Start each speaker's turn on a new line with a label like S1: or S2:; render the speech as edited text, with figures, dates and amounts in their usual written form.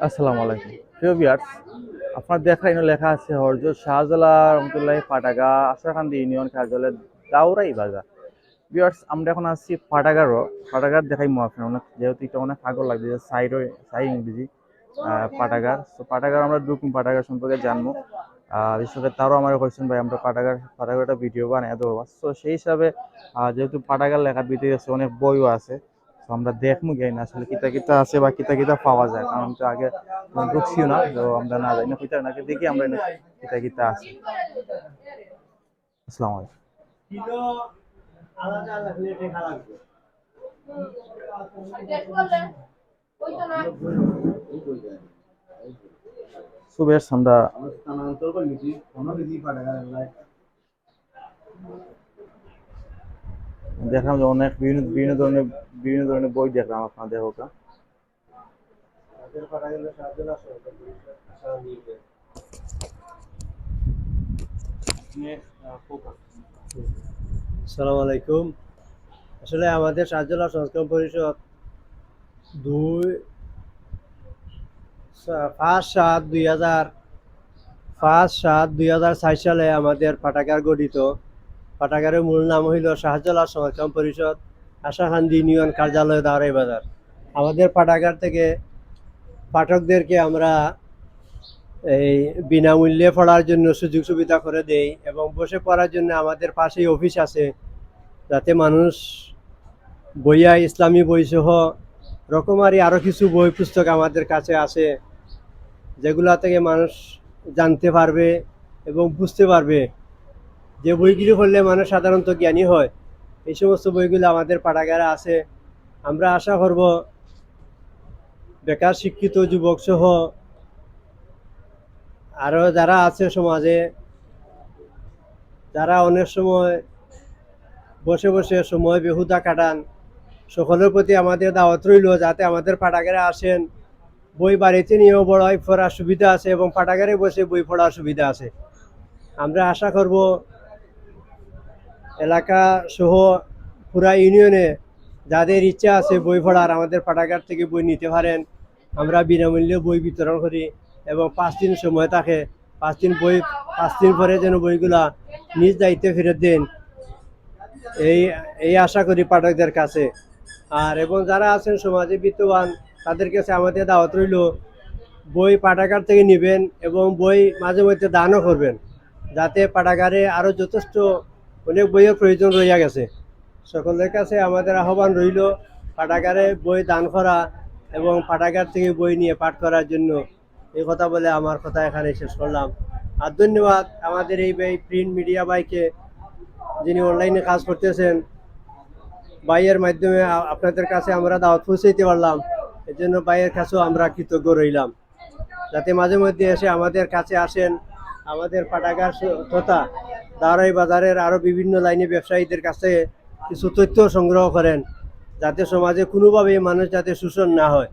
S1: আসসালামু আলাইকুম প্রিয় ভিউয়ার্স, আপনার দেখা এখানে লেখা আছে হরজত শাহজালাল রহমতুল্লাহ পাটাগা আশরাকান্দি ইউনিয়ন কার্যালয় দাউরাই বাজার। ভিউয়ার্স, আমরা এখন আসছি পাটাগার দেখাই আপনার অনেক, যেহেতু এটা অনেক আগর লাগবে সাই ইংরেজি পাটাগার। তো পাটাগার আমরা ঢুকুন, পাটাগার সম্পর্কে জানবো। বিশেষ করে তারও আমার কোয়েশ্চেন ভাই, আমরা পাটাগারটা ভিডিও বানাই ধরবো। তো সেই হিসাবে যেহেতু পাটাগার লেখার ভিতরে আছে অনেক বইও আছে, তো আমরা দেখবো গিয়ে না আসলে কিতা কিতা আছে বা কিতা কিতা পাওয়া যায়, কারণ তো আগে ঢুকছিও না, তো আমরা না জানি না কিতা নাকি দেখি আমরা কিতা কিতা আছে। আসসালামু আলাইকুম। সুবেশ, আমরা দেখলাম যে অনেক বিভিন্ন ধরনের বই দেখলাম আপনাদের ওটা।
S2: আসসালামু আলাইকুম। আসলে আমাদের শাহজালাল সংস্করণ পরিষদ দুই 5/7/2004 সালে আমাদের পাঠাগার গঠিত। পাঠাগারের মূল নাম হইল শাহজালাল সংস্করণ পরিষদ, আশাকান্দি ইউনিয়ন কার্যালয়, দাওরাই বাজার। আমাদের পাঠাগার থেকে পাঠকদেরকে আমরা এই বিনামূল্যে পড়ার জন্য সুযোগ সুবিধা করে দেই এবং বসে পড়ার জন্য আমাদের পাশেই অফিস আছে, যাতে মানুষ বইয়া ইসলামী বই সহ রকমারি আরও কিছু বই পুস্তক আমাদের কাছে আছে, যেগুলা থেকে মানুষ জানতে পারবে এবং বুঝতে পারবে। যে বইগুলি পড়লে মানুষ সাধারণত জ্ঞানী হয়, এই সমস্ত বইগুলো আমাদের পাঠাগারে আছে। আমরা আশা করব বেকার শিক্ষিত যুবক সহ আরও যারা আছে সমাজে, যারা অনেক সময় বসে বসে সময় বেহুদা কাটান, সকলের প্রতি আমাদের দাওয়াত রইল যাতে আমাদের পাঠাগারে আসেন। বই বাড়িতে নিয়েও বড় পড়ার সুবিধা আছে এবং পাঠাগারে বসে বই পড়ার সুবিধা আছে। আমরা আশা করব এলাকা সহ পুরা ইউনিয়নে যাদের ইচ্ছা আছে বই পড়ার, আমাদের পাঠাগার থেকে বই নিতে পারেন। আমরা বিনামূল্যে বই বিতরণ করি এবং 5 দিন সময় থাকে। 5 দিন পরে যেন বইগুলা নিজ দায়িত্বে ফেরত দেন, এই এই আশা করি পাঠকদের কাছে। আর এবং যারা আছেন সমাজে বিত্তবান, তাদের কাছে আমাদের দাওয়াত রইল বই পাঠাগার থেকে নেবেন এবং বই মাঝে মধ্যে দানও করবেন, যাতে পাঠাগারে আরও যথেষ্ট অনেক বইয়ের প্রয়োজন রইয়া গেছে। সকলের কাছে আমাদের আহ্বান রইল পাঠাগারে বই দান করা এবং পাঠাগার থেকে বই নিয়ে পাঠ করার জন্য। এই কথা বলে আমার কথা এখানে শেষ করলাম। আর ধন্যবাদ আমাদের এই প্রিন্ট মিডিয়া ভাইকে, যিনি অনলাইনে কাজ করতেছেন। ভাইয়ের মাধ্যমে আপনাদের কাছে আমরা দাওয়াত পৌঁছাইতে পারলাম, এর জন্য ভাইয়ের কাছেও আমরা কৃতজ্ঞ রইলাম। যাতে মাঝে মধ্যে এসে আমাদের কাছে আসেন, আমাদের পাঠাগার তথা দাওরাই বাজারের আরও বিভিন্ন লাইনে ব্যবসায়ীদের কাছে কিছু তথ্য সংগ্রহ করেন, যাতে সমাজে কোনোভাবেই মানুষ যাতে শোষণ না হয়।